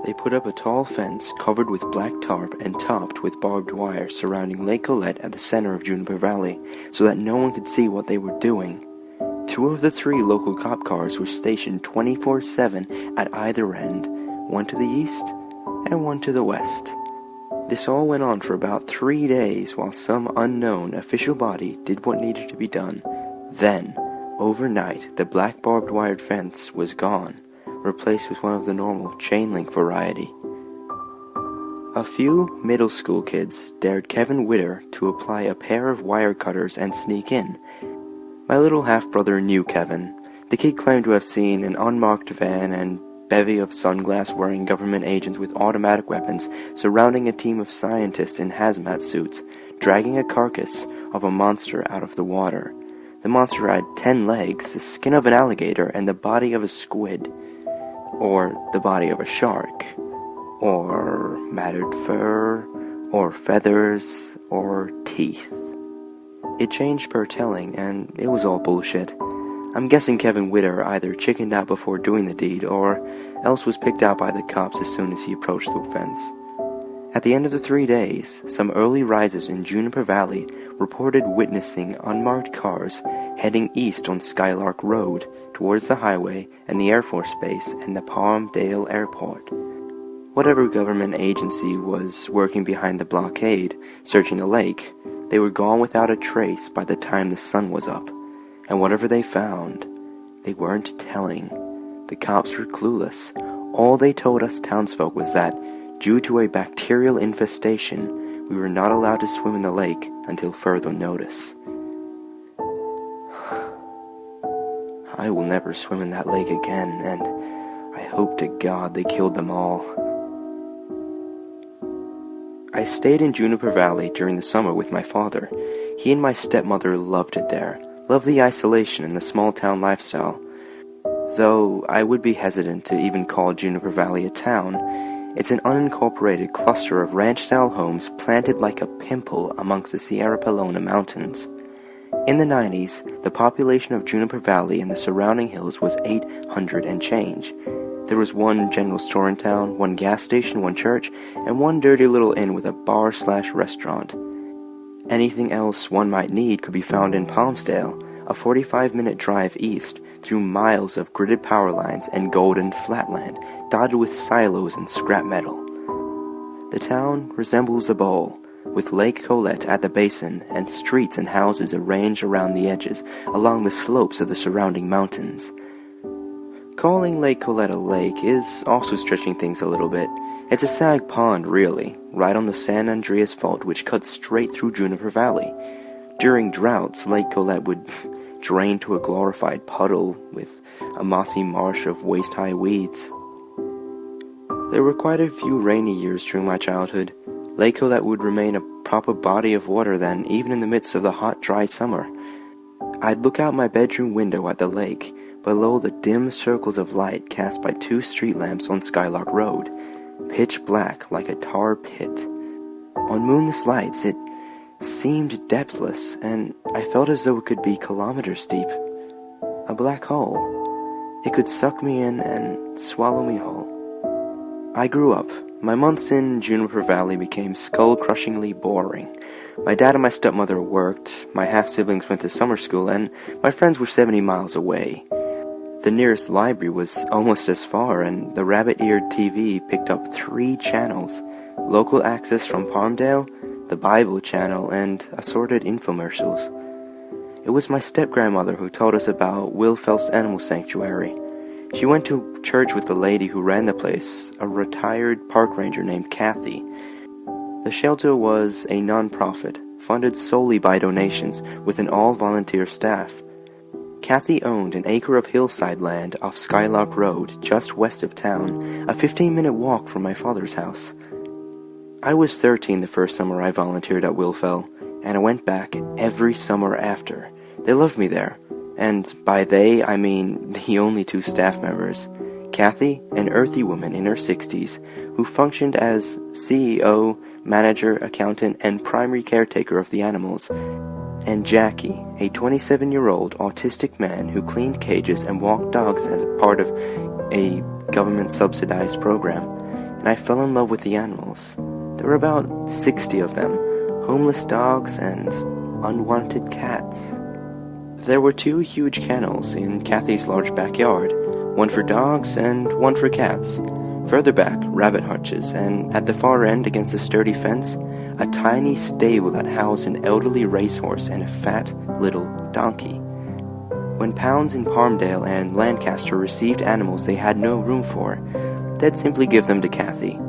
They put up a tall fence covered with black tarp and topped with barbed wire surrounding Lake Colette at the center of Juniper Valley so that no one could see what they were doing. 2 of the 3 local cop cars were stationed 24/7 at either end, one to the east and one to the west. This all went on for about 3 days while some unknown official body did what needed to be done. Then, overnight, the black barbed wire fence was gone, replaced with one of the normal chain link variety. A few middle school kids dared Kevin Witter to apply a pair of wire cutters and sneak in. My little half-brother knew Kevin. The kid claimed to have seen an unmarked van and bevy of sunglass-wearing government agents with automatic weapons surrounding a team of scientists in hazmat suits, dragging a carcass of a monster out of the water. The monster had 10 legs, the skin of an alligator, and the body of a squid. Or the body of a shark. Or matted fur. Or feathers. Or teeth. It changed per telling, and it was all bullshit. I'm guessing Kevin Witter either chickened out before doing the deed, or else was picked out by the cops as soon as he approached the fence. At the end of the 3 days, some early risers in Juniper Valley reported witnessing unmarked cars heading east on Skylark Road towards the highway and the Air Force Base and the Palmdale Airport. Whatever government agency was working behind the blockade, searching the lake, they were gone without a trace by the time the sun was up. And whatever they found, they weren't telling. The cops were clueless. All they told us townsfolk was that, due to a bacterial infestation, we were not allowed to swim in the lake until further notice. I will never swim in that lake again, and I hope to God they killed them all. I stayed in Juniper Valley during the summer with my father. He and my stepmother loved it there, loved the isolation and the small-town lifestyle. Though I would be hesitant to even call Juniper Valley a town, it's an unincorporated cluster of ranch-style homes planted like a pimple amongst the Sierra Pelona Mountains. In the 90s, the population of Juniper Valley and the surrounding hills was 800 and change. There was one general store in town, one gas station, one church, and one dirty little inn with a bar/restaurant. Anything else one might need could be found in Palmdale, a 45-minute drive east through miles of gridded power lines and golden flatland dotted with silos and scrap metal. The town resembles a bowl, with Lake Colette at the basin and streets and houses arranged around the edges along the slopes of the surrounding mountains. Calling Lake Colette a lake is also stretching things a little bit. It's a sag pond, really, right on the San Andreas Fault, which cuts straight through Juniper Valley. During droughts, Lake Colette would drain to a glorified puddle with a mossy marsh of waist-high weeds. There were quite a few rainy years during my childhood. Lake Colette would remain a proper body of water then, even in the midst of the hot, dry summer. I'd look out my bedroom window at the lake, below the dim circles of light cast by 2 street lamps on Skylark Road, pitch black like a tar pit. On moonless lights, it seemed depthless, and I felt as though it could be kilometers deep. A black hole. It could suck me in and swallow me whole. I grew up. My months in Juniper Valley became skull-crushingly boring. My dad and my stepmother worked, my half-siblings went to summer school, and my friends were 70 miles away. The nearest library was almost as far, and the rabbit-eared TV picked up 3 channels: local access from Palmdale, the Bible channel, and assorted infomercials. It was my step-grandmother who told us about Will Phelps Animal Sanctuary. She went to church with the lady who ran the place, a retired park ranger named Kathy. The shelter was a non-profit, funded solely by donations, with an all-volunteer staff. Kathy owned an acre of hillside land off Skylark Road, just west of town, a 15-minute walk from my father's house. I was 13 the first summer I volunteered at Wilfell, and I went back every summer after. They loved me there, and by they I mean the only 2 staff members, Kathy, an earthy woman in her 60s, who functioned as CEO, manager, accountant, and primary caretaker of the animals, and Jackie, a 27-year-old autistic man who cleaned cages and walked dogs as a part of a government-subsidized program. and I fell in love with the animals. There were about 60 of them, homeless dogs and unwanted cats. There were 2 huge kennels in Kathy's large backyard, one for dogs and one for cats. Further back, rabbit hutches, and at the far end against a sturdy fence, a tiny stable that housed an elderly racehorse and a fat little donkey. When Pounds in Palmdale and Lancaster received animals they had no room for, they'd simply give them to Kathy.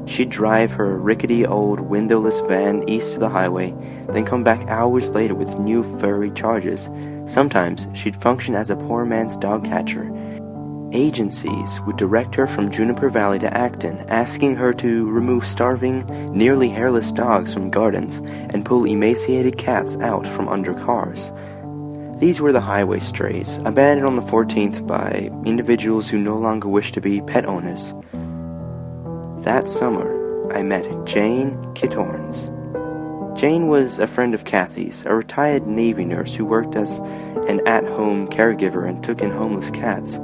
She'd drive her rickety old windowless van east to the highway, then come back hours later with new furry charges. Sometimes she'd function as a poor man's dog catcher. Agencies would direct her from Juniper Valley to Acton, asking her to remove starving, nearly hairless dogs from gardens and pull emaciated cats out from under cars. These were the highway strays, abandoned on the 14th by individuals who no longer wished to be pet owners. That summer, I met Jane Kittorns. Jane was a friend of Kathy's, a retired Navy nurse who worked as an at-home caregiver and took in homeless cats.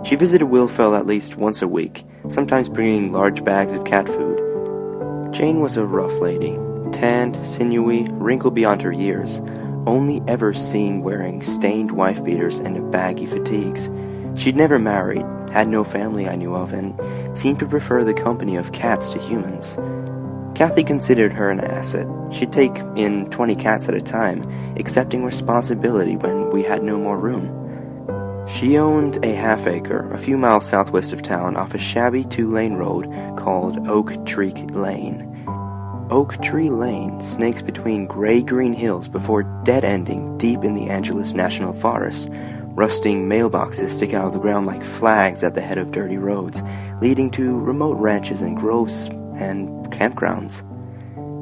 She visited Willfell at least once a week, sometimes bringing large bags of cat food. Jane was a rough lady, tanned, sinewy, wrinkled beyond her years, only ever seen wearing stained wife-beaters and baggy fatigues. She'd never married, had no family I knew of, and seemed to prefer the company of cats to humans. Kathy considered her an asset. She'd take in 20 cats at a time, accepting responsibility when we had no more room. She owned a half-acre a few miles southwest of town off a shabby 2-lane road called Oak Tree Lane. Oak Tree Lane snakes between gray-green hills before dead-ending deep in the Angeles National Forest. Rusting mailboxes stick out of the ground like flags at the head of dirty roads, leading to remote ranches and groves and campgrounds.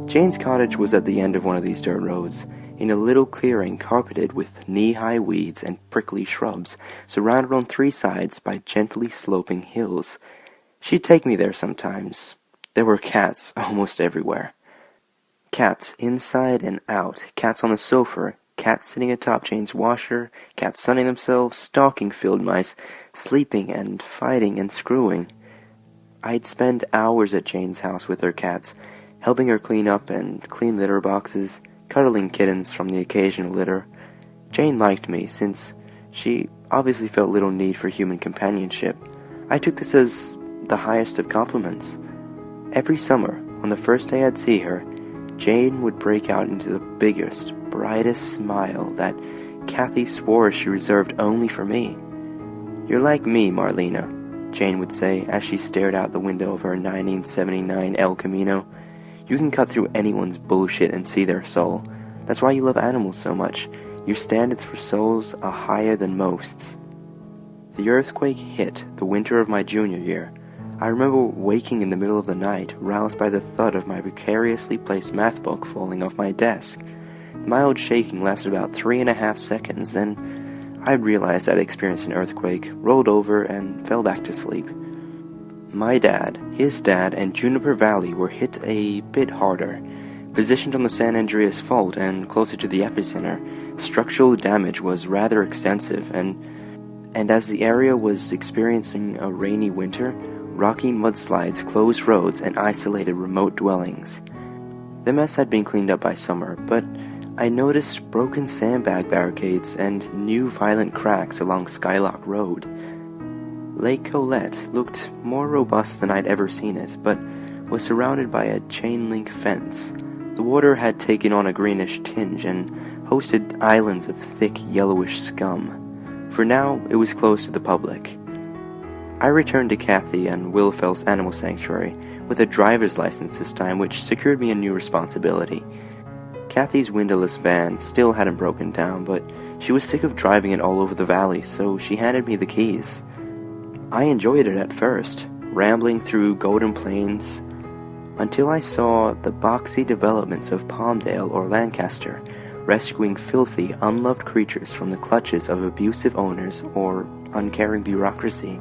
Jane's cottage was at the end of one of these dirt roads, in a little clearing carpeted with knee-high weeds and prickly shrubs, surrounded on 3 sides by gently sloping hills. She'd take me there sometimes. There were cats almost everywhere. Cats inside and out, cats on the sofa, cats sitting atop Jane's washer, cats sunning themselves, stalking field mice, sleeping and fighting and screwing. I'd spend hours at Jane's house with her cats, helping her clean up and clean litter boxes, cuddling kittens from the occasional litter. Jane liked me, since she obviously felt little need for human companionship. I took this as the highest of compliments. Every summer, on the first day I'd see her, Jane would break out into the biggest, brightest smile that Kathy swore she reserved only for me. "You're like me, Marlena," Jane would say as she stared out the window of her 1979 El Camino. "You can cut through anyone's bullshit and see their soul. That's why you love animals so much. Your standards for souls are higher than most's." The earthquake hit the winter of my junior year. I remember waking in the middle of the night, roused by the thud of my precariously placed math book falling off my desk. The mild shaking lasted about 3.5 seconds, then I realized I'd experienced an earthquake, rolled over, and fell back to sleep. My dad, his dad, and Juniper Valley were hit a bit harder. Positioned on the San Andreas Fault and closer to the epicenter, structural damage was rather extensive, and as the area was experiencing a rainy winter, rocky mudslides closed roads and isolated remote dwellings. The mess had been cleaned up by summer, but I noticed broken sandbag barricades and new violent cracks along Skylock Road. Lake Colette looked more robust than I'd ever seen it, but was surrounded by a chain-link fence. The water had taken on a greenish tinge and hosted islands of thick yellowish scum. For now, it was closed to the public. I returned to Kathy and Willfell's animal sanctuary with a driver's license this time, which secured me a new responsibility. Kathy's windowless van still hadn't broken down, but she was sick of driving it all over the valley, so she handed me the keys. I enjoyed it at first, rambling through Golden Plains, until I saw the boxy developments of Palmdale or Lancaster, rescuing filthy, unloved creatures from the clutches of abusive owners or uncaring bureaucracy.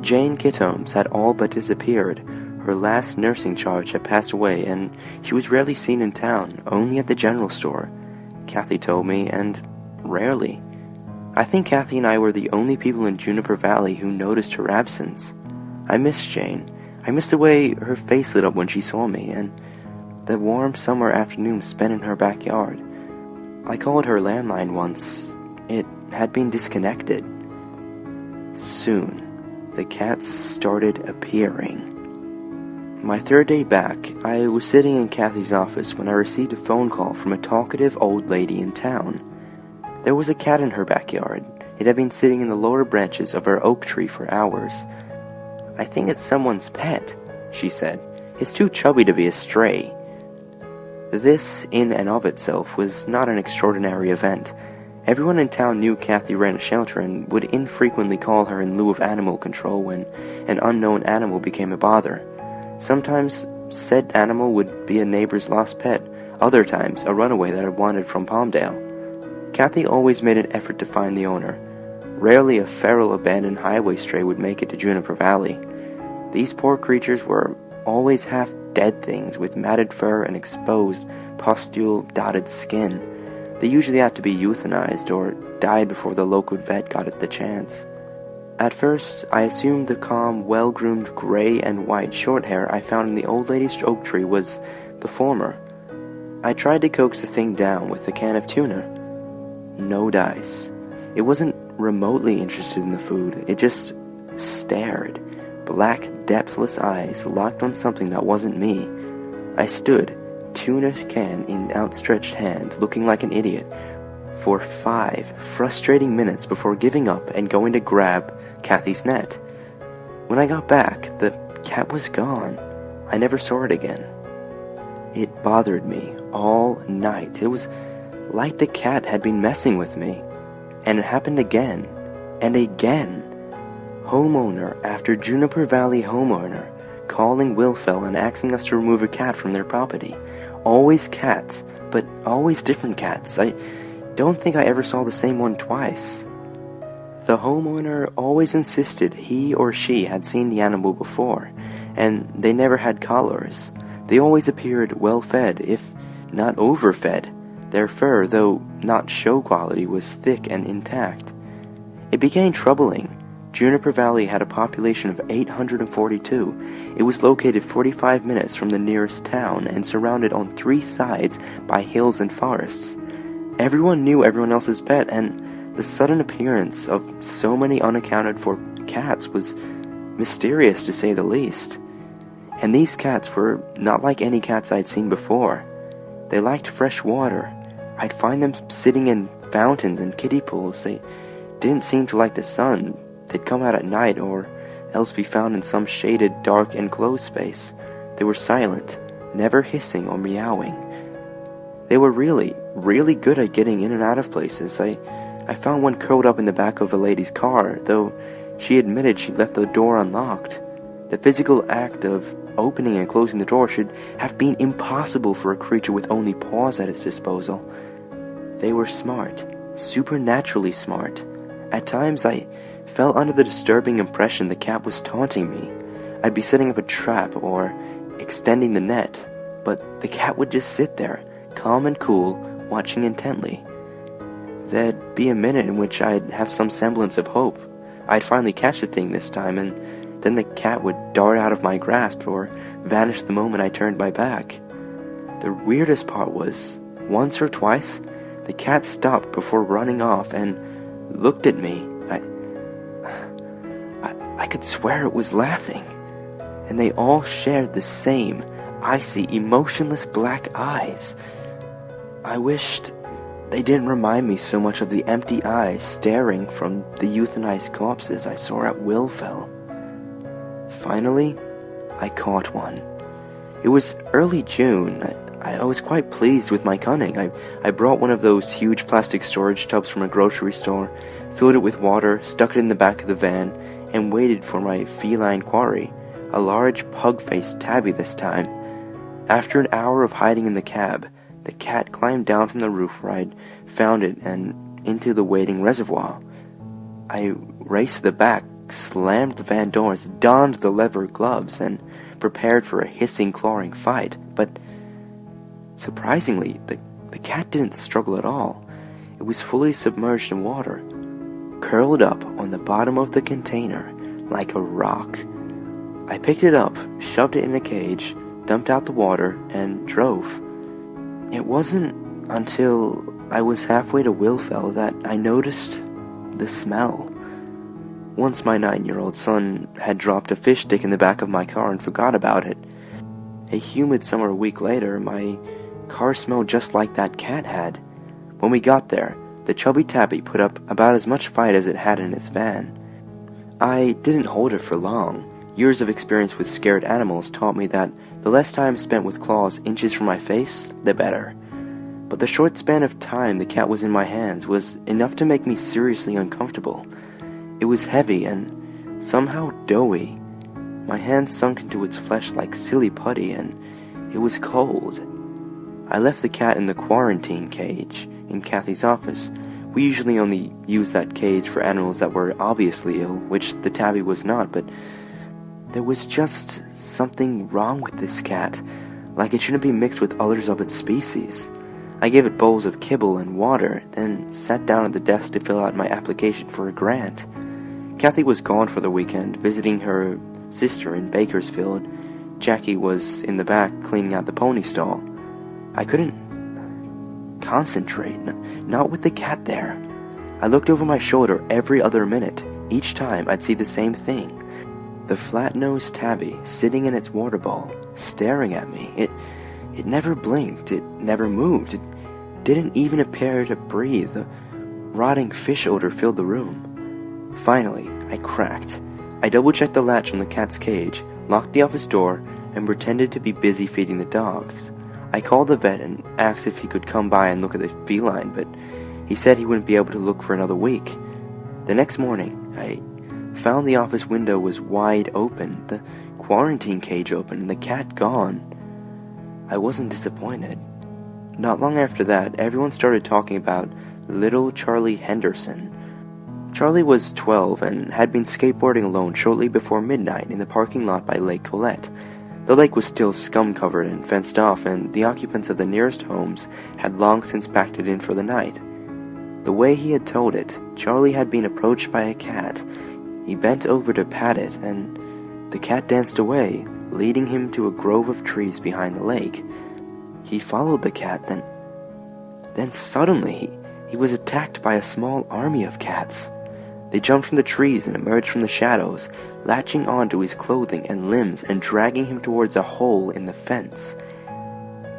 Jane Kittorns had all but disappeared. Her last nursing charge had passed away, and she was rarely seen in town, only at the general store, Kathy told me, and rarely. I think Kathy and I were the only people in Juniper Valley who noticed her absence. I missed Jane. I missed the way her face lit up when she saw me, and the warm summer afternoon spent in her backyard. I called her landline once. It had been disconnected. Soon, the cats started appearing. My third day back, I was sitting in Kathy's office when I received a phone call from a talkative old lady in town. There was a cat in her backyard. It had been sitting in the lower branches of her oak tree for hours. "I think it's someone's pet," she said. "It's too chubby to be a stray." This, in and of itself, was not an extraordinary event. Everyone in town knew Kathy ran a shelter and would infrequently call her in lieu of animal control when an unknown animal became a bother. Sometimes said animal would be a neighbor's lost pet, other times a runaway that had wandered from Palmdale. Kathy always made an effort to find the owner. Rarely a feral abandoned highway stray would make it to Juniper Valley. These poor creatures were always half-dead things with matted fur and exposed, pustule-dotted skin. They usually had to be euthanized or died before the local vet got it the chance. At first, I assumed the calm, well-groomed gray and white short hair I found in the old lady's oak tree was the former. I tried to coax the thing down with a can of tuna. No dice. It wasn't remotely interested in the food. It just stared. Black, depthless eyes locked on something that wasn't me. I stood, tuna can in outstretched hand, looking like an idiot, for 5 frustrating minutes before giving up and going to grab Kathy's net. When I got back, the cat was gone. I never saw it again. It bothered me all night. It was like the cat had been messing with me. And it happened again, and again. Homeowner after Juniper Valley homeowner calling Wilfell and asking us to remove a cat from their property. Always cats, but always different cats. I don't think I ever saw the same one twice. The homeowner always insisted he or she had seen the animal before, and they never had collars. They always appeared well-fed, if not overfed. Their fur, though not show quality, was thick and intact. It became troubling. Juniper Valley had a population of 842. It was located 45 minutes from the nearest town and surrounded on 3 sides by hills and forests. Everyone knew everyone else's pet, and the sudden appearance of so many unaccounted-for cats was mysterious, to say the least. And these cats were not like any cats I'd seen before. They liked fresh water. I'd find them sitting in fountains and kiddie pools. They didn't seem to like the sun. They'd come out at night or else be found in some shaded, dark, enclosed space. They were silent, never hissing or meowing. They were really, really good at getting in and out of places. I found one curled up in the back of a lady's car, though she admitted she left the door unlocked. The physical act of opening and closing the door should have been impossible for a creature with only paws at its disposal. They were smart, supernaturally smart. At times I fell under the disturbing impression the cat was taunting me. I'd be setting up a trap or extending the net, but the cat would just sit there, calm and cool, watching intently. There'd be a minute in which I'd have some semblance of hope. I'd finally catch the thing this time, and then the cat would dart out of my grasp or vanish the moment I turned my back. The weirdest part was, once or twice, the cat stopped before running off and looked at me. I could swear it was laughing, and they all shared the same icy, emotionless black eyes. I wished they didn't remind me so much of the empty eyes staring from the euthanized corpses I saw at Wilfell. Finally, I caught one. It was early June. I was quite pleased with my cunning. I brought one of those huge plastic storage tubs from a grocery store, filled it with water, stuck it in the back of the van, and waited for my feline quarry, a large pug-faced tabby this time. After an hour of hiding in the cab, the cat climbed down from the roof where I'd found it and into the waiting reservoir. I raced to the back, slammed the van doors, donned the leather gloves, and prepared for a hissing, clawing fight. But surprisingly, the cat didn't struggle at all. It was fully submerged in water, curled up on the bottom of the container like a rock. I picked it up, shoved it in a cage, dumped out the water, and drove. It wasn't until I was halfway to Willfell that I noticed the smell. Once my 9-year-old son had dropped a fish stick in the back of my car and forgot about it. A humid summer week later, my car smelled just like that cat had. When we got there, the chubby tabby put up about as much fight as it had in its van. I didn't hold it for long. Years of experience with scared animals taught me that the less time spent with claws inches from my face, the better. But the short span of time the cat was in my hands was enough to make me seriously uncomfortable. It was heavy and somehow doughy. My hands sunk into its flesh like silly putty, and it was cold. I left the cat in the quarantine cage in Kathy's office. We usually only use that cage for animals that were obviously ill, which the tabby was not, but there was just something wrong with this cat, like it shouldn't be mixed with others of its species. I gave it bowls of kibble and water, then sat down at the desk to fill out my application for a grant. Kathy was gone for the weekend, visiting her sister in Bakersfield. Jackie was in the back cleaning out the pony stall. I couldn't concentrate, not with the cat there. I looked over my shoulder every other minute. Each time I'd see the same thing. The flat-nosed tabby sitting in its water bowl, staring at me. It never blinked, it never moved, it didn't even appear to breathe. The rotting fish odor filled the room. Finally, I cracked. I double-checked the latch on the cat's cage, locked the office door, and pretended to be busy feeding the dogs. I called the vet and asked if he could come by and look at the feline, but he said he wouldn't be able to look for another week. The next morning, I found the office window was wide open, the quarantine cage open, and the cat gone. I wasn't disappointed. Not long after that, everyone started talking about little Charlie Henderson. Charlie was 12 and had been skateboarding alone shortly before midnight in the parking lot by Lake Colette. The lake was still scum-covered and fenced off, and the occupants of the nearest homes had long since packed it in for the night. The way he had told it, Charlie had been approached by a cat. He bent over to pat it, and the cat danced away, leading him to a grove of trees behind the lake. He followed the cat, then suddenly he was attacked by a small army of cats. They jumped from the trees and emerged from the shadows, latching onto his clothing and limbs and dragging him towards a hole in the fence.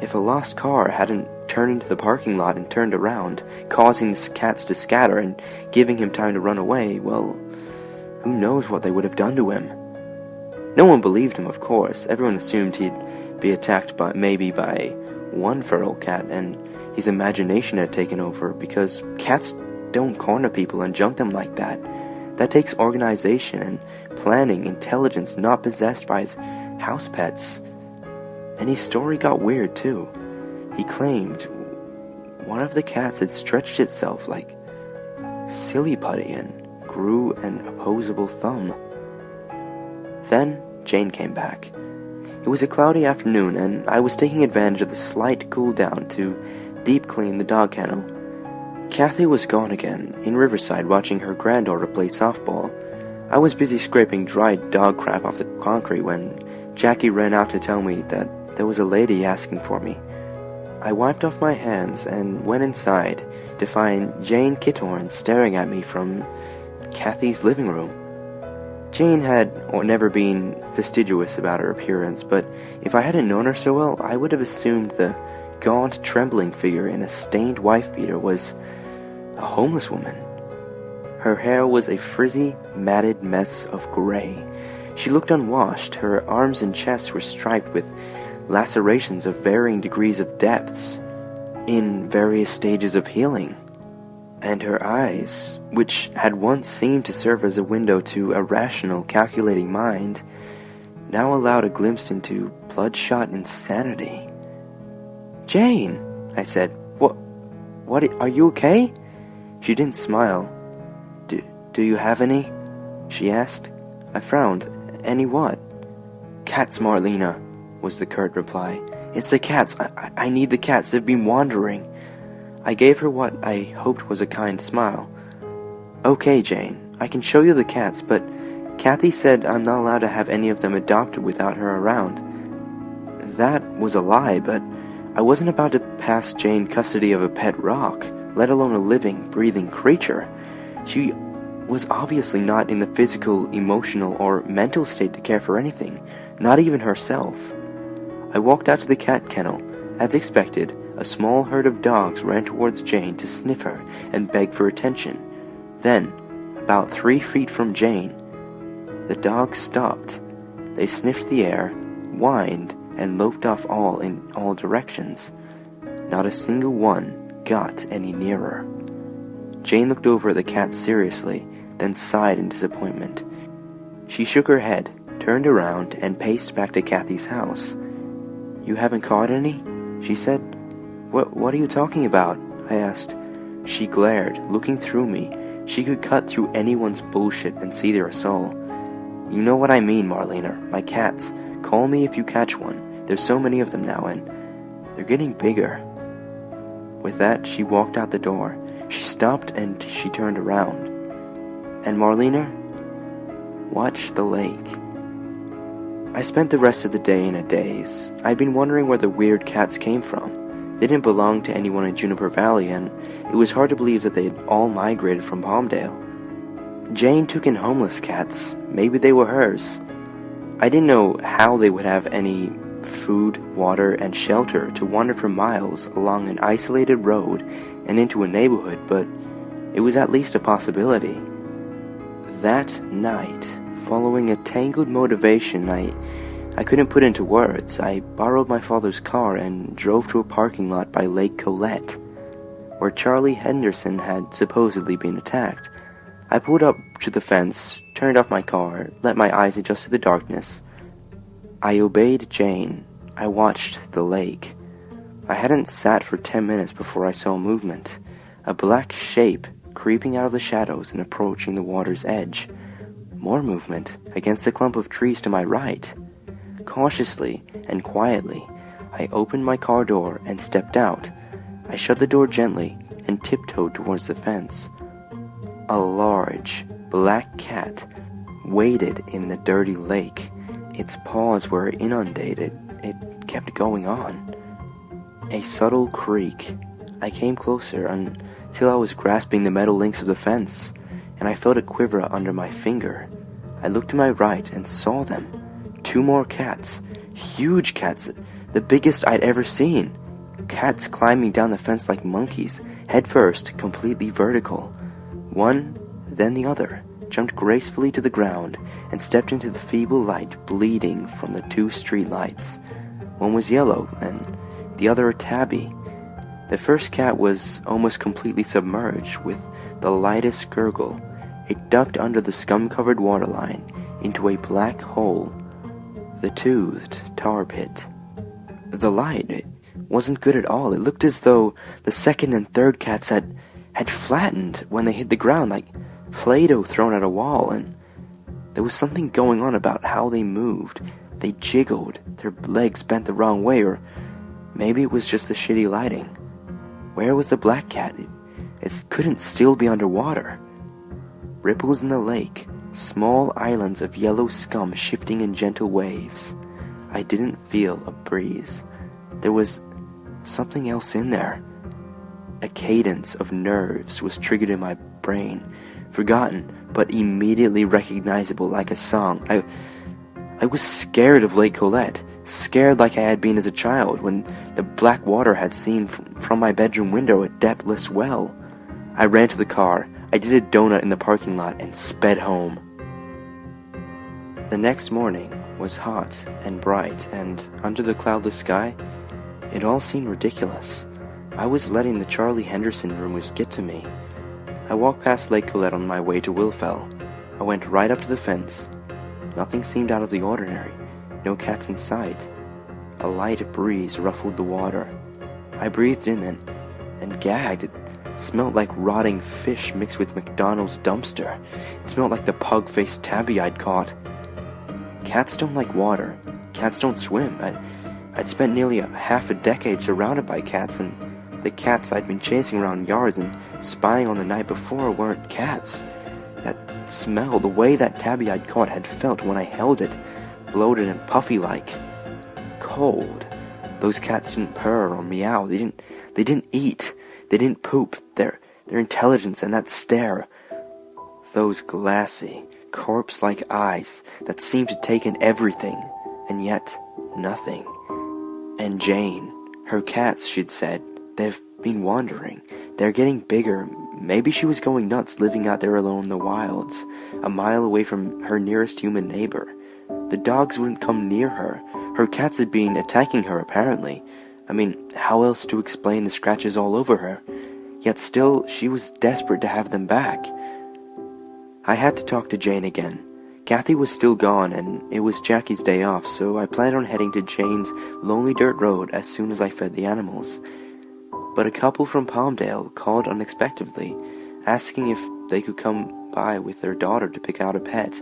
If a lost car hadn't turned into the parking lot and turned around, causing the cats to scatter and giving him time to run away, well, who knows what they would have done to him. No one believed him, of course. Everyone assumed he'd be attacked maybe by one feral cat, and his imagination had taken over, because cats don't corner people and jump them like that. That takes organization and planning, intelligence not possessed by his house pets. And his story got weird too. He claimed one of the cats had stretched itself like silly putty and grew an opposable thumb. Then Jane came back. It was a cloudy afternoon, and I was taking advantage of the slight cool down to deep clean the dog kennel. Kathy was gone again, in Riverside watching her granddaughter play softball. I was busy scraping dried dog crap off the concrete when Jackie ran out to tell me that there was a lady asking for me. I wiped off my hands and went inside to find Jane Kithorn staring at me from Kathy's living room. Jane had never been fastidious about her appearance, but if I hadn't known her so well, I would have assumed the gaunt, trembling figure in a stained wife-beater was a homeless woman. Her hair was a frizzy, matted mess of gray. She looked unwashed. Her arms and chest were striped with lacerations of varying degrees of depths, in various stages of healing. And her eyes, which had once seemed to serve as a window to a rational, calculating mind, now allowed a glimpse into bloodshot insanity. "Jane," I said, What, are you okay?" She didn't smile. Do you have any?" she asked. I frowned. "Any what?" "Cats, Marlena," was the curt reply. "It's the cats. I need the cats. They've been wandering." I gave her what I hoped was a kind smile. "Okay, Jane, I can show you the cats, but Kathy said I'm not allowed to have any of them adopted without her around. That was a lie, but I wasn't about to pass Jane custody of a pet rock, let alone a living, breathing creature. She was obviously not in the physical, emotional, or mental state to care for anything, not even herself. I walked out to the cat kennel. As expected, a small herd of dogs ran towards Jane to sniff her and beg for attention. Then, about 3 feet from Jane, the dogs stopped. They sniffed the air, whined, and loped off in all directions. Not a single one got any nearer. Jane looked over at the cat seriously, then sighed in disappointment. She shook her head, turned around, and paced back to Kathy's house. "You haven't caught any?" she said. What are you talking about?" I asked. She glared, looking through me. She could cut through anyone's bullshit and see their soul. "You know what I mean, Marlena. My cats. Call me if you catch one. There's so many of them now, and they're getting bigger." With that, she walked out the door. She stopped and she turned around. "And Marlena, watch the lake." I spent the rest of the day in a daze. I'd been wondering where the weird cats came from. They didn't belong to anyone in Juniper Valley, and it was hard to believe that they had all migrated from Palmdale. Jane took in homeless cats. Maybe they were hers. I didn't know how they would have any food, water, and shelter to wander for miles along an isolated road and into a neighborhood, but it was at least a possibility. That night, following a tangled motivation I couldn't put into words, I borrowed my father's car and drove to a parking lot by Lake Colette, where Charlie Henderson had supposedly been attacked. I pulled up to the fence, turned off my car, let my eyes adjust to the darkness. I obeyed Jane. I watched the lake. I hadn't sat for 10 minutes before I saw movement, a black shape creeping out of the shadows and approaching the water's edge. More movement against a clump of trees to my right. Cautiously and quietly, I opened my car door and stepped out. I shut the door gently and tiptoed towards the fence. A large, black cat waded in the dirty lake. Its paws were inundated. It kept going on. A subtle creak. I came closer until I was grasping the metal links of the fence, and I felt a quiver under my finger. I looked to my right and saw them. 2 more cats. Huge cats. The biggest I'd ever seen. Cats climbing down the fence like monkeys, head first, completely vertical. One, then the other, jumped gracefully to the ground and stepped into the feeble light bleeding from the 2 street lights. One was yellow and the other a tabby. The first cat was almost completely submerged with the lightest gurgle. It ducked under the scum-covered waterline into a black hole, the toothed tar pit. The light, it wasn't good at all. It looked as though the second and third cats had flattened when they hit the ground, like Play-Doh thrown at a wall, and there was something going on about how they moved. They jiggled, their legs bent the wrong way, or maybe it was just the shitty lighting. Where was the black cat? It couldn't still be underwater. Ripples in the lake, small islands of yellow scum shifting in gentle waves. I didn't feel a breeze. There was something else in there. A cadence of nerves was triggered in my brain, forgotten but immediately recognizable like a song. I was scared of Lake Colette, scared like I had been as a child when the black water had seen from my bedroom window a depthless well. I ran to the car. I did a donut in the parking lot and sped home. The next morning was hot and bright, and under the cloudless sky, it all seemed ridiculous. I was letting the Charlie Henderson rumors get to me. I walked past Lake Colette on my way to Willfell. I went right up to the fence. Nothing seemed out of the ordinary. No cats in sight. A light breeze ruffled the water. I breathed in and gagged. It smelled like rotting fish mixed with McDonald's dumpster. It smelled like the pug-faced tabby I'd caught. Cats don't like water. Cats don't swim. I'd spent nearly half a decade surrounded by cats, and the cats I'd been chasing around yards and spying on the night before weren't cats. smell, the way that tabby I'd caught had felt when I held it, bloated and puffy-like. Cold. Those cats didn't purr or meow. They didn't eat. They didn't poop. Their intelligence and that stare. Those glassy, corpse-like eyes that seemed to take in everything, and yet nothing. And Jane, her cats, she'd said, they've been wandering. They're getting bigger. Maybe she was going nuts living out there alone in the wilds, a mile away from her nearest human neighbor. The dogs wouldn't come near her. Her cats had been attacking her, apparently. I mean, how else to explain the scratches all over her? Yet still, she was desperate to have them back. I had to talk to Jane again. Kathy was still gone, and it was Jackie's day off, so I planned on heading to Jane's lonely dirt road as soon as I fed the animals. But a couple from Palmdale called unexpectedly, asking if they could come by with their daughter to pick out a pet.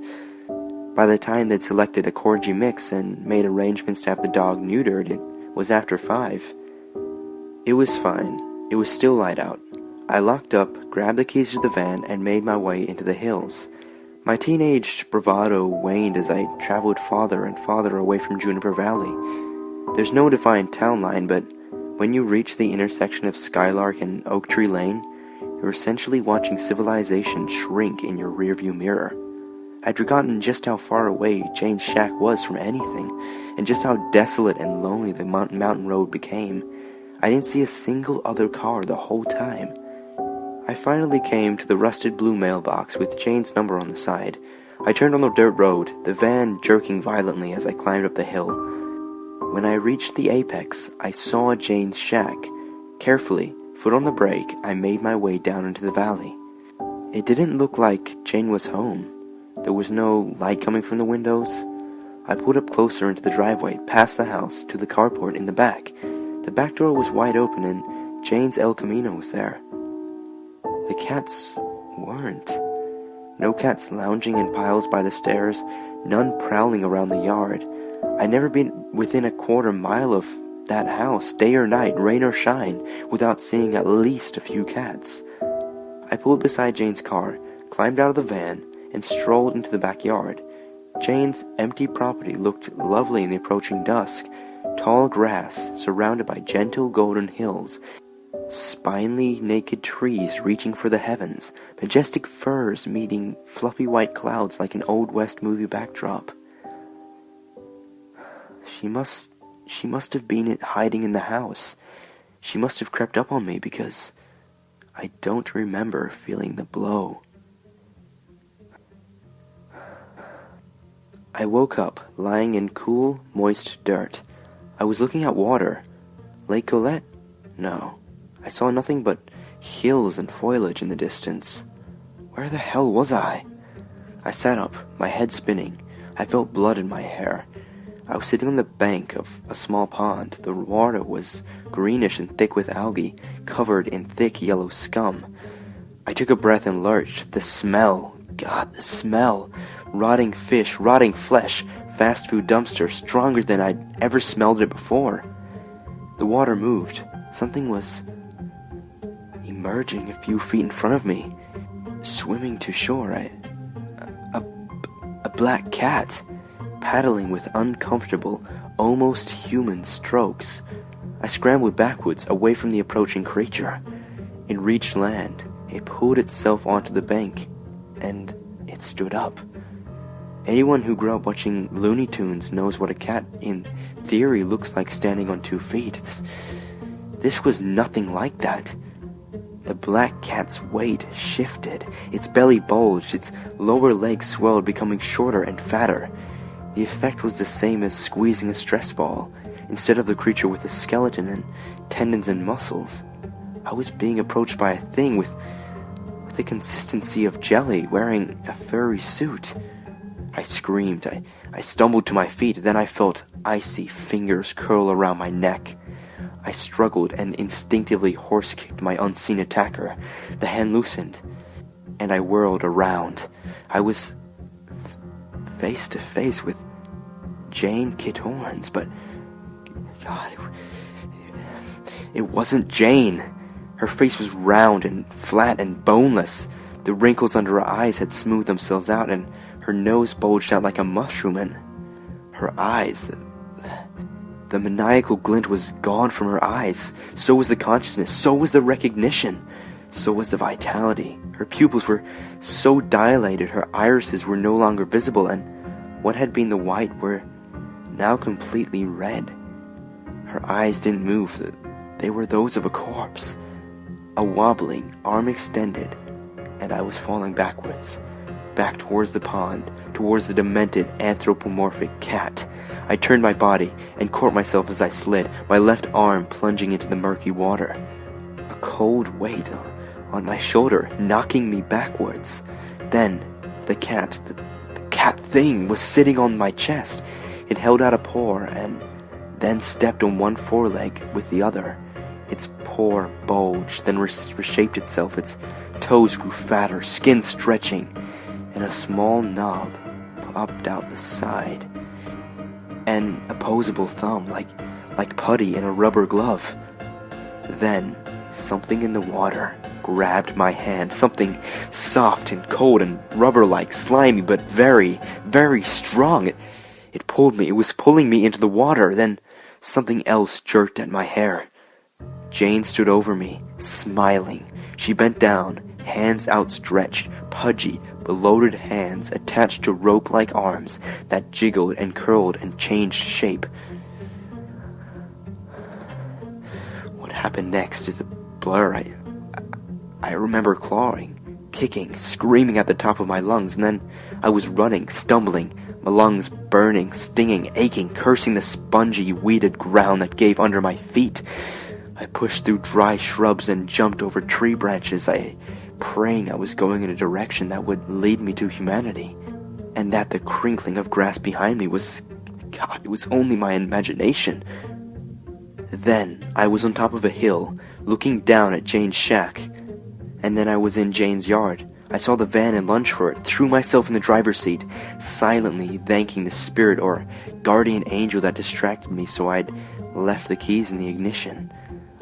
By the time they'd selected a corgi mix and made arrangements to have the dog neutered, it was after 5. It was fine. It was still light out. I locked up, grabbed the keys to the van, and made my way into the hills. My teenage bravado waned as I traveled farther and farther away from Juniper Valley. There's no defined town line, but when you reach the intersection of Skylark and Oak Tree Lane, you're essentially watching civilization shrink in your rearview mirror. I'd forgotten just how far away Jane's shack was from anything, and just how desolate and lonely the mountain road became. I didn't see a single other car the whole time. I finally came to the rusted blue mailbox with Jane's number on the side. I turned on the dirt road, the van jerking violently as I climbed up the hill. When I reached the apex, I saw Jane's shack. Carefully, foot on the brake, I made my way down into the valley. It didn't look like Jane was home. There was no light coming from the windows. I pulled up closer into the driveway, past the house, to the carport in the back. The back door was wide open and Jane's El Camino was there. The cats weren't. No cats lounging in piles by the stairs, none prowling around the yard. I'd never been within a quarter mile of that house, day or night, rain or shine, without seeing at least a few cats. I pulled beside Jane's car, climbed out of the van, and strolled into the backyard. Jane's empty property looked lovely in the approaching dusk. Tall grass, surrounded by gentle golden hills, spinely naked trees reaching for the heavens, majestic firs meeting fluffy white clouds like an Old West movie backdrop. She must have been hiding in the house. She must have crept up on me because I don't remember feeling the blow. I woke up, lying in cool, moist dirt. I was looking at water. Lake Colette? No. I saw nothing but hills and foliage in the distance. Where the hell was I? I sat up, my head spinning. I felt blood in my hair. I was sitting on the bank of a small pond. The water was greenish and thick with algae, covered in thick yellow scum. I took a breath and lurched. The smell. God, the smell. Rotting fish, rotting flesh, fast food dumpster, stronger than I'd ever smelled it before. The water moved. Something was emerging a few feet in front of me, swimming to shore. A black cat, paddling with uncomfortable, almost human strokes. I scrambled backwards, away from the approaching creature. It reached land. It pulled itself onto the bank, and it stood up. Anyone who grew up watching Looney Tunes knows what a cat, in theory, looks like standing on 2 feet. This was nothing like that. The black cat's weight shifted. Its belly bulged. Its lower legs swelled, becoming shorter and fatter. The effect was the same as squeezing a stress ball, instead of the creature with a skeleton and tendons and muscles. I was being approached by a thing with the consistency of jelly, wearing a furry suit. I screamed. I stumbled to my feet. Then I felt icy fingers curl around my neck. I struggled and instinctively horse-kicked my unseen attacker. The hand loosened, and I whirled around. I was face to face with Jane Kithorns, but God, it wasn't Jane. Her face was round and flat and boneless. The wrinkles under her eyes had smoothed themselves out, and her nose bulged out like a mushroom, and her eyes, the maniacal glint was gone from her eyes. So was the consciousness, so was the recognition, so was the vitality. Her pupils were so dilated, her irises were no longer visible, and what had been the white were now completely red. Her eyes didn't move, they were those of a corpse. A wobbling, arm extended, and I was falling backwards, back towards the pond, towards the demented anthropomorphic cat. I turned my body and caught myself as I slid, my left arm plunging into the murky water. A cold weight on my shoulder, knocking me backwards. Then, the cat thing was sitting on my chest. It held out a paw and then stepped on one foreleg with the other. Its paw bulged, then reshaped itself. Its toes grew fatter, skin stretching, and a small knob popped out the side. An opposable thumb, like putty in a rubber glove. Then, something in the water grabbed my hand, something soft and cold and rubber-like, slimy, but very, very strong. It pulled me, it was pulling me into the water. Then, something else jerked at my hair. Jane stood over me, smiling. She bent down, hands outstretched, pudgy, bloated hands attached to rope-like arms that jiggled and curled and changed shape. What happened next is a blur. I remember clawing, kicking, screaming at the top of my lungs, and then I was running, stumbling, my lungs burning, stinging, aching, cursing the spongy, weeded ground that gave under my feet. I pushed through dry shrubs and jumped over tree branches, praying I was going in a direction that would lead me to humanity, and that the crinkling of grass behind me was, God, it was only my imagination. Then I was on top of a hill, looking down at Jane's shack, and then I was in Jane's yard. I saw the van and lunged for it, threw myself in the driver's seat, silently thanking the spirit or guardian angel that distracted me so I'd left the keys in the ignition.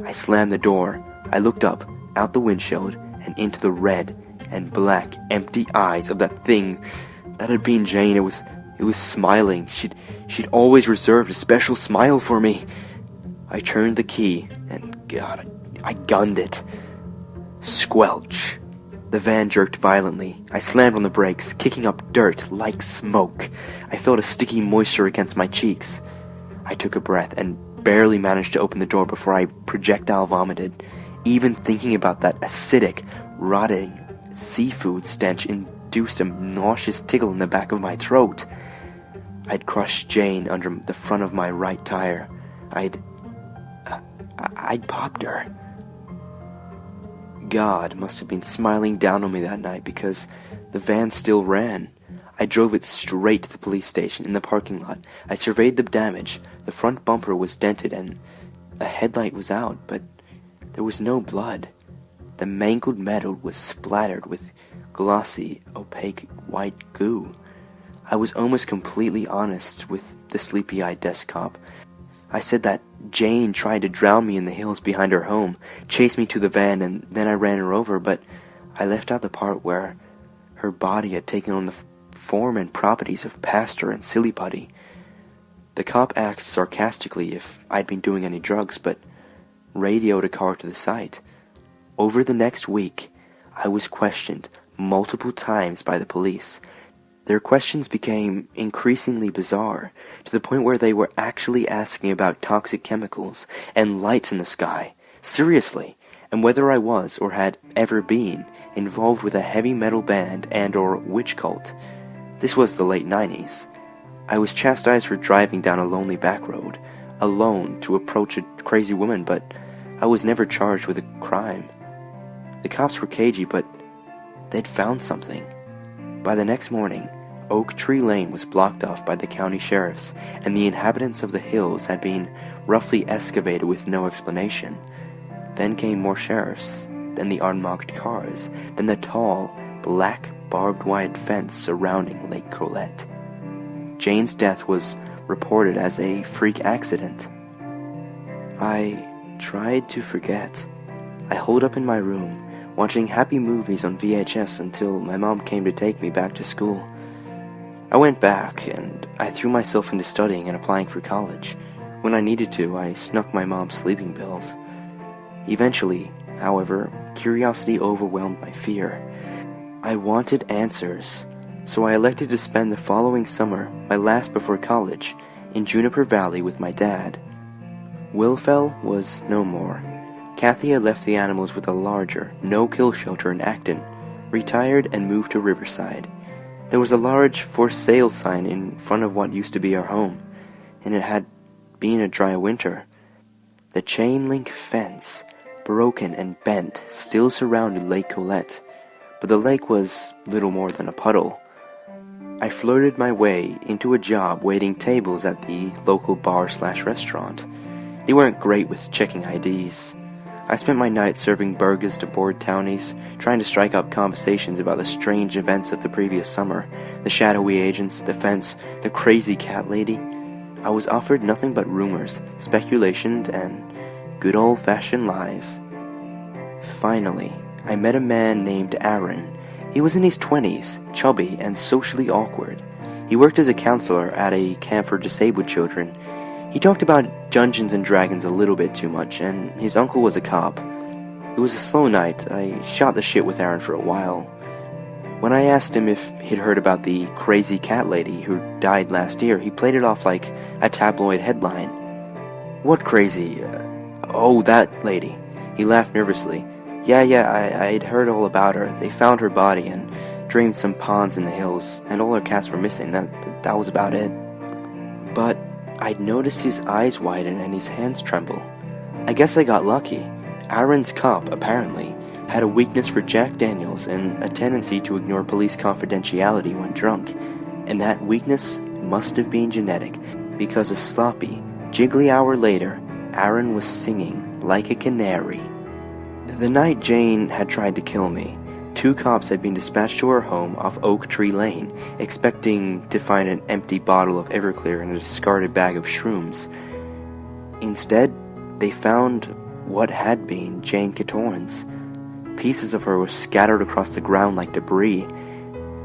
I slammed the door. I looked up, out the windshield, and into the red and black, empty eyes of that thing that had been Jane. It was smiling. She'd always reserved a special smile for me. I turned the key, and God, I gunned it. Squelch. The van jerked violently. I slammed on the brakes, kicking up dirt like smoke. I felt a sticky moisture against my cheeks. I took a breath and barely managed to open the door before I projectile vomited. Even thinking about that acidic, rotting seafood stench induced a nauseous tickle in the back of my throat. I'd crushed Jane under the front of my right tire. I'd popped her. God must have been smiling down on me that night because the van still ran. I drove it straight to the police station in the parking lot. I surveyed the damage. The front bumper was dented and a headlight was out, but there was no blood. The mangled metal was splattered with glossy, opaque white goo. I was almost completely honest with the sleepy-eyed desk cop. I said that Jane tried to drown me in the hills behind her home, chased me to the van, and then I ran her over, but I left out the part where her body had taken on the form and properties of pastor and silly putty. The cop asked sarcastically if I'd been doing any drugs, but radioed a car to the site. Over the next week, I was questioned multiple times by the police. Their questions became increasingly bizarre, to the point where they were actually asking about toxic chemicals and lights in the sky, seriously, and whether I was or had ever been involved with a heavy metal band and or witch cult. This was the late 90s. I was chastised for driving down a lonely back road, alone to approach a crazy woman, but I was never charged with a crime. The cops were cagey, but they'd found something. By the next morning, Oak Tree Lane was blocked off by the county sheriffs, and the inhabitants of the hills had been roughly excavated with no explanation. Then came more sheriffs, then the unmarked cars, then the tall, black, barbed wire fence surrounding Lake Colette. Jane's death was reported as a freak accident. I tried to forget. I holed up in my room, watching happy movies on VHS until my mom came to take me back to school. I went back, and I threw myself into studying and applying for college. When I needed to, I snuck my mom's sleeping pills. Eventually, however, curiosity overwhelmed my fear. I wanted answers, so I elected to spend the following summer, my last before college, in Juniper Valley with my dad. Willfell was no more. Kathy had left the animals with a larger, no-kill shelter in Acton, retired and moved to Riverside. There was a large for sale sign in front of what used to be our home, and it had been a dry winter. The chain-link fence, broken and bent, still surrounded Lake Colette, but the lake was little more than a puddle. I flirted my way into a job waiting tables at the local bar/restaurant. They weren't great with checking IDs. I spent my nights serving burgers to bored townies, trying to strike up conversations about the strange events of the previous summer, the shadowy agents, the fence, the crazy cat lady. I was offered nothing but rumors, speculation, and good old-fashioned lies. Finally, I met a man named Aaron. He was in his 20s, chubby and socially awkward. He worked as a counselor at a camp for disabled children. He talked about Dungeons and Dragons a little bit too much, and his uncle was a cop. It was a slow night. I shot the shit with Aaron for a while. When I asked him if he'd heard about the crazy cat lady who died last year, he played it off like a tabloid headline. What crazy? Oh, that lady. He laughed nervously. Yeah, I'd heard all about her. They found her body and drained some ponds in the hills, and all her cats were missing. That was about it. But I'd noticed his eyes widen and his hands tremble. I guess I got lucky. Aaron's cop, apparently, had a weakness for Jack Daniels and a tendency to ignore police confidentiality when drunk. And that weakness must have been genetic, because a sloppy, jiggly hour later, Aaron was singing like a canary. The night Jane had tried to kill me, 2 cops had been dispatched to her home off Oak Tree Lane, expecting to find an empty bottle of Everclear and a discarded bag of shrooms. Instead, they found what had been Jane Catorn's. Pieces of her were scattered across the ground like debris.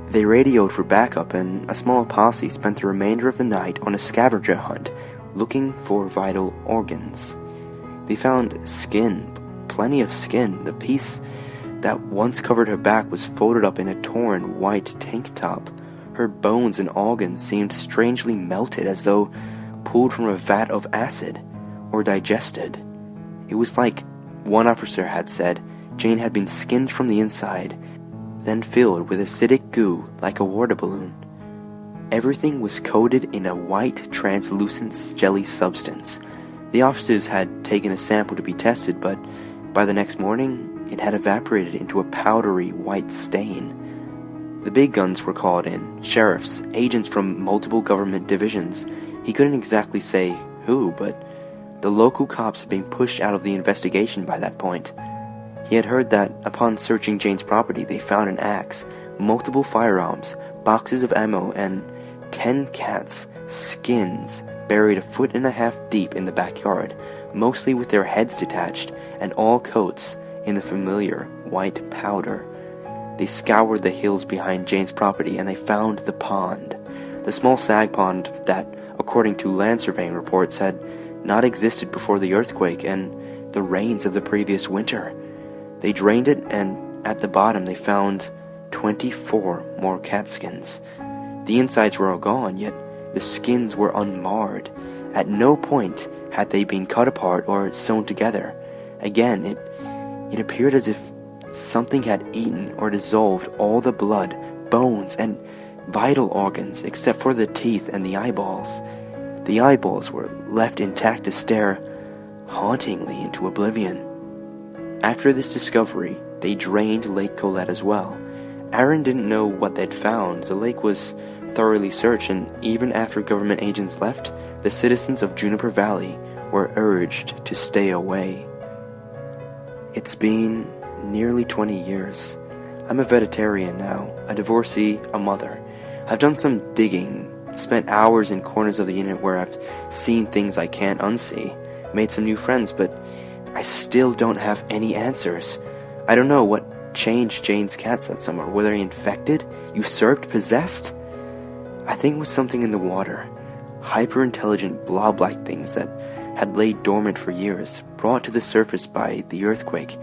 They radioed for backup, and a small posse spent the remainder of the night on a scavenger hunt, looking for vital organs. They found skin, plenty of skin. The piece that once covered her back was folded up in a torn white tank top. Her bones and organs seemed strangely melted, as though pulled from a vat of acid, or digested. It was like, one officer had said, Jane had been skinned from the inside, then filled with acidic goo like a water balloon. Everything was coated in a white, translucent jelly substance. The officers had taken a sample to be tested, but by the next morning, it had evaporated into a powdery white stain. The big guns were called in, sheriffs, agents from multiple government divisions. He couldn't exactly say who, but the local cops had been pushed out of the investigation by that point. He had heard that, upon searching Jane's property, they found an axe, multiple firearms, boxes of ammo, and 10 cats' skins buried 1.5 feet deep in the backyard, mostly with their heads detached, and all coats in the familiar white powder. They scoured the hills behind Jane's property, and they found the pond. The small sag pond that, according to land surveying reports, had not existed before the earthquake and the rains of the previous winter. They drained it, and at the bottom they found 24 more cat skins. The insides were all gone, yet the skins were unmarred. At no point had they been cut apart or sewn together. Again, it appeared as if something had eaten or dissolved all the blood, bones, and vital organs except for the teeth and the eyeballs. The eyeballs were left intact to stare hauntingly into oblivion. After this discovery, they drained Lake Colette as well. Aaron didn't know what they'd found. The lake was thoroughly searched, and even after government agents left, the citizens of Juniper Valley were urged to stay away. It's been nearly 20 years. I'm a vegetarian now, a divorcee, a mother. I've done some digging, spent hours in corners of the internet where I've seen things I can't unsee, made some new friends, but I still don't have any answers. I don't know what changed Jane's cats that summer? Were they infected? Usurped? Possessed? I think it was something in the water. Hyper-intelligent blob-like things that had laid dormant for years, brought to the surface by the earthquake,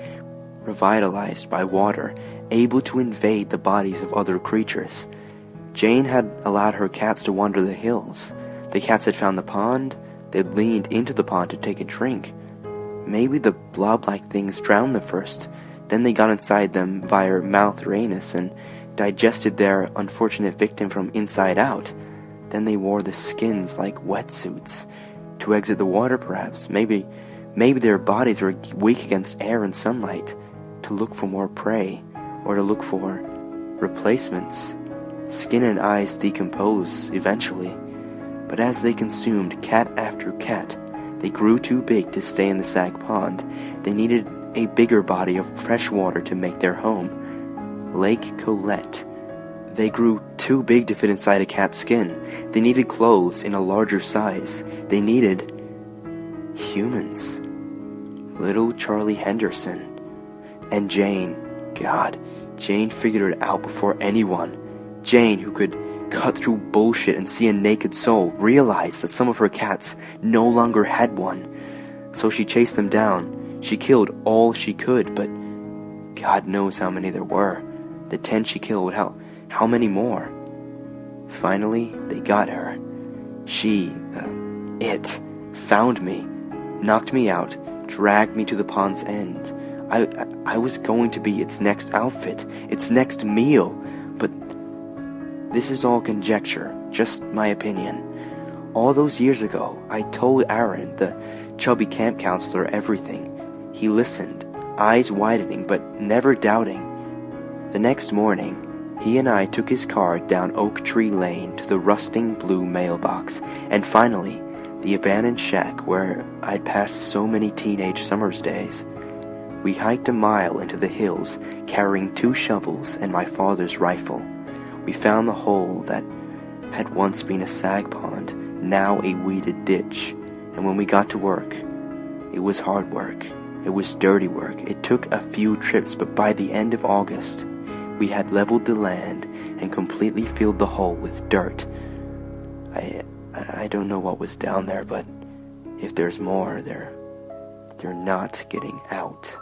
revitalized by water, able to invade the bodies of other creatures. Jane had allowed her cats to wander the hills. The cats had found the pond. They'd leaned into the pond to take a drink. Maybe the blob-like things drowned them first. Then they got inside them via mouth or anus and digested their unfortunate victim from inside out. Then they wore the skins like wetsuits. To exit the water, perhaps. Maybe their bodies were weak against air and sunlight. To look for more prey, or to look for replacements. Skin and eyes decompose eventually. But as they consumed cat after cat, they grew too big to stay in the sag pond. They needed a bigger body of fresh water to make their home. Lake Colette. They grew too big to fit inside a cat's skin. They needed clothes in a larger size. They needed humans. Little Charlie Henderson. And Jane. God, Jane figured it out before anyone. Jane, who could cut through bullshit and see a naked soul, realized that some of her cats no longer had one. So she chased them down. She killed all she could, but God knows how many there were. The 10 she killed, how many more? Finally, they got her. It found me, knocked me out, dragged me to the pond's end. I was going to be its next outfit, its next meal, but this is all conjecture, just my opinion. All those years ago, I told Aaron, the chubby camp counselor, everything. He listened, eyes widening but never doubting. The next morning, he and I took his car down Oak Tree Lane to the rusting blue mailbox, and finally, the abandoned shack where I'd passed so many teenage summer's days. We hiked a mile into the hills, carrying 2 shovels and my father's rifle. We found the hole that had once been a sag pond, now a weeded ditch, and when we got to work, it was hard work. It was dirty work. It took a few trips, but by the end of August, we had leveled the land and completely filled the hole with dirt. I don't know what was down there, but if there's more, they're not getting out.